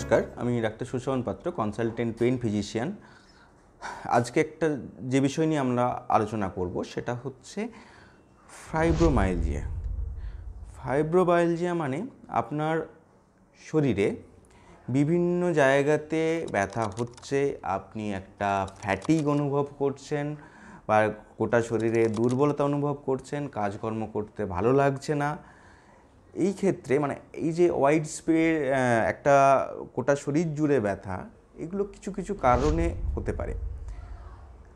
নমস্কার, আমি ডাক্তার সুশোভন পাত্র, কনসালটেন্ট পেইন ফিজিশিয়ান। আজকে একটা যে বিষয় নিয়ে আমরা আলোচনা করব সেটা হচ্ছে ফাইব্রোমাইলজিয়া। ফাইব্রোমাইলজিয়া মানে আপনার শরীরে বিভিন্ন জায়গাতে ব্যথা হচ্ছে, আপনি একটা ফ্যাটিগ অনুভব করছেন বা গোটা শরীরে দুর্বলতা অনুভব করছেন, কাজকর্ম করতে ভালো লাগছে না। এই ক্ষেত্রে মানে এই যে ওয়াইড স্প্রেড একটা গোটা শরীর জুড়ে ব্যথা, এগুলো কিছু কিছু কারণে হতে পারে।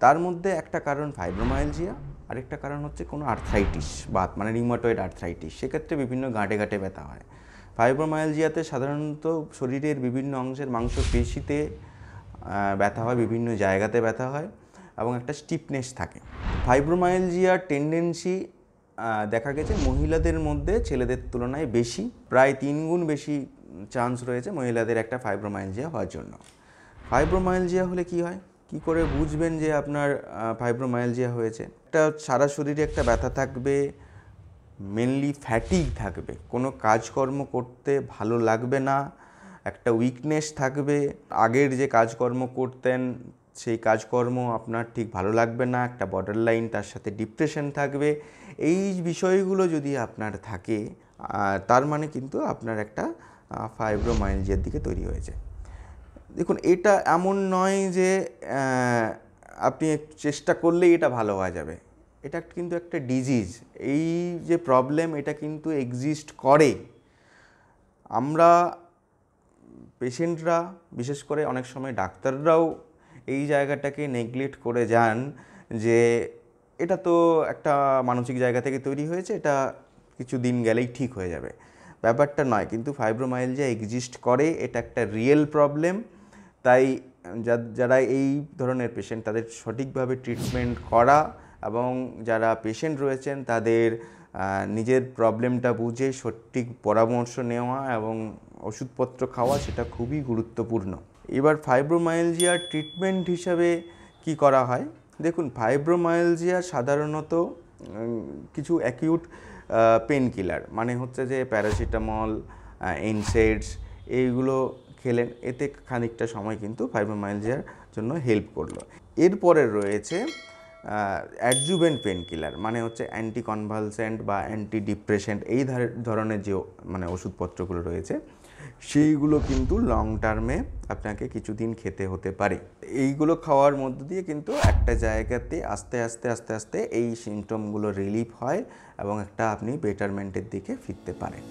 তার মধ্যে একটা কারণ ফাইব্রোমাইলজিয়া, আরেকটা কারণ হচ্ছে কোনো আর্থ্রাইটিস বা মানে রিউমাটয়েড আর্থ্রাইটিস। সেক্ষেত্রে বিভিন্ন গাঁটে গাঁটে ব্যথা হয়। ফাইব্রোমাইলজিয়াতে সাধারণত শরীরের বিভিন্ন অংশের মাংসপেশিতে ব্যথা হয়, বিভিন্ন জায়গাতে ব্যথা হয় এবং একটা স্টিফনেস থাকে। ফাইব্রোমাইলজিয়ার টেন্ডেন্সি দেখা গেছে মহিলাদের মধ্যে ছেলেদের তুলনায় বেশি, প্রায় 3 গুণ বেশি চান্স রয়েছে মহিলাদের একটা ফাইব্রোমাইলজিয়া হওয়ার জন্য। ফাইব্রোমাইলজিয়া হলে কি হয়, কি করে বুঝবেন যে আপনার ফাইব্রোমাইলজিয়া হয়েছে? একটা সারা শরীরে একটা ব্যথা থাকবে, মেনলি ফ্যাটিগ থাকবে, কোনো কাজকর্ম করতে ভালো লাগবে না, একটা উইকনেস থাকবে, আগের যে কাজকর্ম করতেন সেই কাজকর্ম আপনার ঠিক ভালো লাগবে না, একটা বর্ডার লাইন, তার সাথে ডিপ্রেশন থাকবে। এই বিষয়গুলো যদি আপনার থাকে তার মানে কিন্তু আপনার একটা ফাইব্রোমাইলজিয়ার দিকে তৈরি হয়েছে। দেখুন, এটা এমন নয় যে আপনি চেষ্টা করলেই এটা ভালো হয়ে যাবে। এটা কিন্তু একটা ডিজিজ। এই যে প্রবলেম, এটা কিন্তু এক্সিস্ট করে। আমরা পেশেন্টরা, বিশেষ করে অনেক সময় ডাক্তাররাও এই জায়গাটাকে নেগলেক্ট করে যান যে এটা তো একটা মানসিক জায়গা থেকে তৈরি হয়েছে, এটা কিছু দিন গেলেই ঠিক হয়ে যাবে। ব্যাপারটা নয়, কিন্তু ফাইব্রোমাইলজিয়া এক্সিস্ট করে, এটা একটা রিয়েল প্রবলেম। তাই যারা এই ধরনের পেশেন্ট, তাদের সঠিকভাবে ট্রিটমেন্ট করা এবং যারা পেশেন্ট রয়েছেন তাদের নিজের প্রবলেমটা বুঝে সঠিক পরামর্শ নেওয়া এবং ওষুধপত্র খাওয়া, সেটা খুবই গুরুত্বপূর্ণ। এবার ফাইব্রোমাইলজিয়ার ট্রিটমেন্ট হিসাবে কি করা হয়? দেখুন, ফাইব্রোমাইলজিয়া সাধারণত কিছু অ্যাকিউট পেন কিলার, মানে হচ্ছে যে প্যারাসিটামল, এনসেডস, এইগুলো খেলেন, এতে খানিকটা সময় কিন্তু ফাইব্রোমাইলজিয়ার জন্য হেল্প করলো। এরপরে রয়েছে অ্যাডজুভেন্ট পেন কিলার, মানে হচ্ছে অ্যান্টি কনভালসেন্ট বা অ্যান্টি ডিপ্রেশেন্ট, এই ধরনের যে মানে ওষুধপত্রগুলো রয়েছে সেইগুলো কিন্তু লং টার্মে আপনাকে কিছুদিন খেতে হতে পারে। এইগুলো খাওয়ার মধ্য দিয়ে কিন্তু একটা জায়গাতে আস্তে আস্তে আস্তে আস্তে এই সিমটমগুলো রিলিফ হয় এবং একটা আপনি বেটারমেন্টের দিকে ফিরতে পারেন।